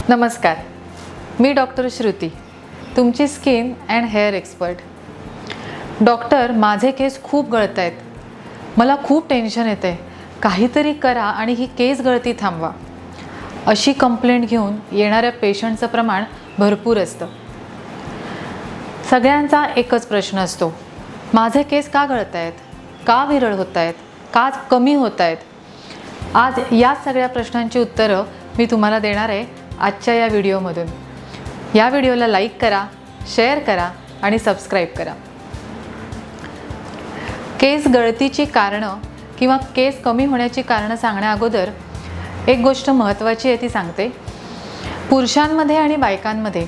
नमस्कार, मी डॉक्टर श्रुती, तुमची skin and hair expert. Doctor, माझे केस खूप गळत आहेत, मला खूप टेन्शन येते, काहीतरी करा आणि ही केस गळती थांबवा, अशी कंप्लेंट घेऊन येणाऱ्या पेशंटचं प्रमाण भरपूर असतं. सगळ्यांचा एकच प्रश्न असतो, माझे केस का गळत आहेत, का विरळ होत आहेत, का कमी होत आहेत. आज या सगळ्या प्रश्नांची उत्तरं मी तुम्हाला देणार आहे आजच्या या व्हिडिओमधून. या व्हिडिओला लाईक करा, शेअर करा आणि सबस्क्राईब करा. केस गळतीची कारणं किंवा केस कमी होण्याची कारणं सांगण्या अगोदर एक गोष्ट महत्त्वाची आहे ती सांगते. पुरुषांमध्ये आणि बायकांमध्ये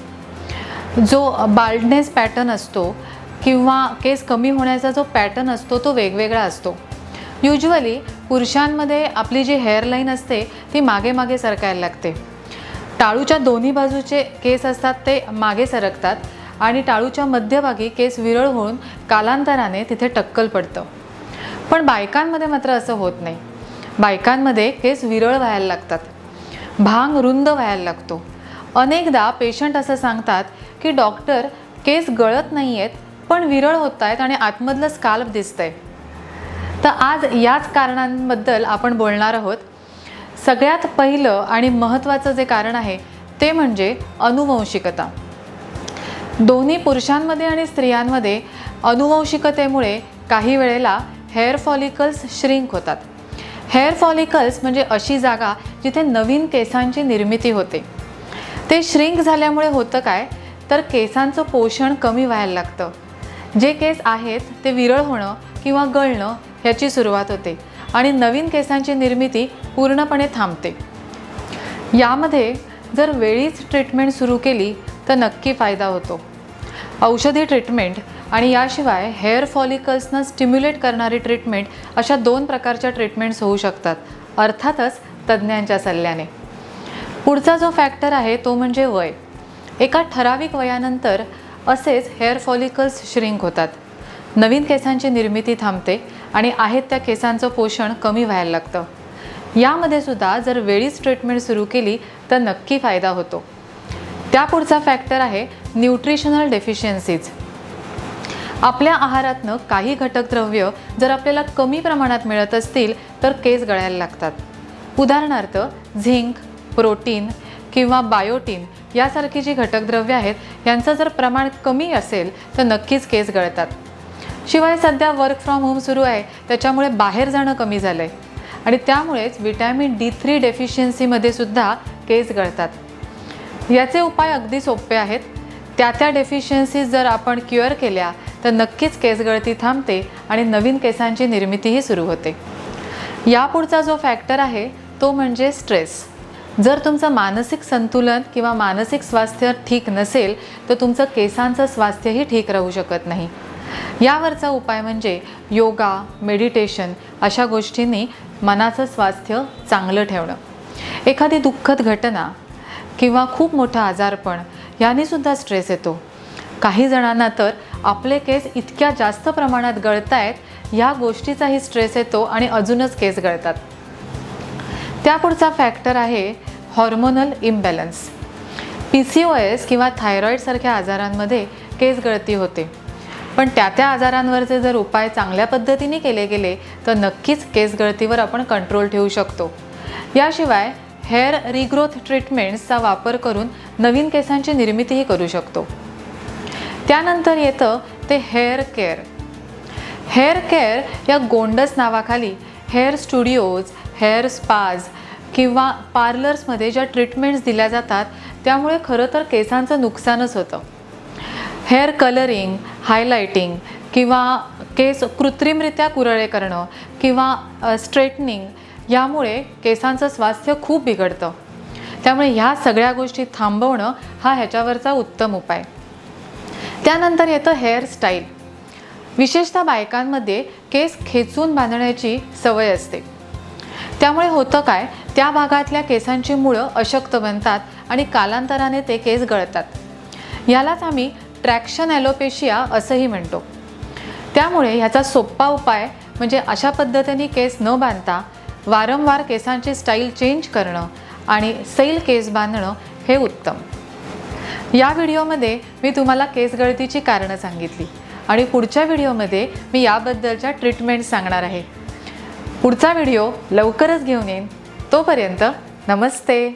जो बाल्डनेस पॅटर्न असतो किंवा केस कमी होण्याचा जो पॅटर्न असतो तो वेगवेगळा असतो. युजुअली पुरुषांमध्ये आपली जी हेअरलाईन असते ती मागे मागे सरकायला लागते. टाळूच्या दोन्ही बाजूचे केस असतात ते मागे सरकतात आणि टाळूच्या मध्यभागी केस विरळ होऊन कालांतराने तिथे टक्कल पडतं. पण बायकांमध्ये मात्र असं होत नाही. बायकांमध्ये केस विरळ व्हायला लागतात, भांग रुंद व्हायला लागतो. अनेकदा पेशंट असं सांगतात की डॉक्टर, केस गळत नाही आहेत पण विरळ होत आहेत आणि आतमधलं स्काल्प दिसतंय. तर आज याच कारणांबद्दल आपण बोलणार आहोत. सगळ्यात पहिलं आणि महत्त्वाचं जे कारण आहे ते म्हणजे अनुवंशिकता. दोन्ही पुरुषांमध्ये आणि स्त्रियांमध्ये अनुवंशिकतेमुळे काही वेळेला हेअर फॉलिकल्स श्रिंक होतात. हेअर फॉलिकल्स म्हणजे अशी जागा जिथे नवीन केसांची निर्मिती होते. ते श्रिंक झाल्यामुळे होतं काय, तर केसांचं पोषण कमी व्हायला लागतं. जे केस आहेत ते विरळ होणं किंवा गळणं ह्याची सुरुवात होते आणि नवीन केसांची निर्मिती पूर्णपणे थांबते. यामध्ये जर वेळीच ट्रीटमेंट सुरू केली तर नक्की फायदा होतो. औषधी ट्रीटमेंट आणि याशिवाय हेअर फॉलिकल्सना स्टिम्युलेट करणारी ट्रीटमेंट, अशा 2 प्रकारच्या ट्रीटमेंट्स होऊ शकतात, अर्थातच तज्ज्ञांच्या सल्ल्याने. पुढचा जो फॅक्टर आहे तो म्हणजे वय. एका ठराविक वयानंतर असेच हेअर फॉलिकल्स श्रिंक होतात, नवीन केसांची निर्मिती थांबते आणि आहेत त्या केसांचं पोषण कमी व्हायला लागतं. यामध्ये सुद्धा जर वेळीच ट्रीटमेंट सुरू केली तर नक्की फायदा होतो. त्यापुढचा फॅक्टर आहे न्यूट्रिशनल डेफिशियन्सीज. आपल्या आहारातनं काही घटकद्रव्य जर आपल्याला कमी प्रमाणात मिळत असतील तर केस गळायला लागतात. उदाहरणार्थ झिंक, प्रोटीन किंवा बायोटीन यासारखी जी घटकद्रव्य आहेत यांचं जर प्रमाण कमी असेल तर नक्कीच केस गळतात. शिवाय सध्या वर्क फ्रॉम होम सुरू आहे, त्याच्यामुळे बाहेर जाणं कमी झालं आहे आणि त्यामुळेच विटॅमिन D3 डेफिशियन्सीमध्ये सुद्धा केस गळतात. याचे उपाय अगदी सोपे आहेत. त्या डेफिशियन्सीज जर आपण क्युअर केल्या तर नक्कीच केस गळती थांबते आणि नवीन केसांची निर्मितीही सुरू होते. यापुढचा जो फॅक्टर आहे तो म्हणजे स्ट्रेस. जर तुमचं मानसिक संतुलन किंवा मानसिक स्वास्थ्य ठीक नसेल तर तुमचं केसांचं स्वास्थ्यही ठीक राहू शकत नाही. यावरचा उपाय म्हणजे योगा, मेडिटेशन अशा गोष्टींनी मनाचं स्वास्थ्य चांगलं ठेवणं. एखादी दुःखद घटना किंवा खूप मोठं आजारपण यानेसुद्धा स्ट्रेस येतो. काही जणांना तर आपले केस इतक्या जास्त प्रमाणात गळत आहेत या गोष्टीचाही स्ट्रेस येतो आणि अजूनच केस गळतात. त्यापुढचा फॅक्टर आहे हॉर्मोनल इम्बॅलन्स. PCOS किंवा थायरॉईडसारख्या आजारांमध्ये केस गळती होते, पण त्या आजारांवरचे जर उपाय चांगल्या पद्धतीने केले गेले तर नक्कीच केस गळतीवर आपण कंट्रोल ठेवू शकतो. याशिवाय हेअर रिग्रोथ ट्रीटमेंट्सचा वापर करून नवीन केसांची निर्मितीही करू शकतो. त्यानंतर येतं ते हेअर केअर. हेअर केअर या गोंडस नावाखाली हेअर स्टुडिओज, हेअर स्पाज किंवा पार्लर्समध्ये ज्या ट्रीटमेंट्स दिल्या जातात त्यामुळे खरं तर केसांचं नुकसानच होतं. हेअर कलरिंग, हायलायटिंग किंवा केस कृत्रिमरित्या कुरळे करणं किंवा स्ट्रेटनिंग यामुळे केसांचं स्वास्थ्य खूप बिघडतं. त्यामुळे ह्या सगळ्या गोष्टी थांबवणं हा ह्याच्यावरचा उत्तम उपाय. त्यानंतर येतं हेअरस्टाईल. विशेषतः बायकांमध्ये केस खेचून बांधण्याची सवय असते. त्यामुळे होतं काय, त्या भागातल्या केसांची मुळं अशक्त बनतात आणि कालांतराने ते केस गळतात. यालाच आम्ही ट्रॅक्शन ॲलोपेशिया असंही म्हणतो. त्यामुळे ह्याचा सोपा उपाय म्हणजे अशा पद्धतीने केस न बांधता वारंवार केसांची स्टाईल चेंज करणं आणि सैल केस बांधणं हे उत्तम. या व्हिडिओमध्ये मी तुम्हाला केस गळतीची कारणं सांगितली आणि पुढच्या व्हिडिओमध्ये मी याबद्दलच्या ट्रीटमेंट सांगणार आहे. पुढचा व्हिडिओ लवकरच घेऊन येईन. तोपर्यंत नमस्ते.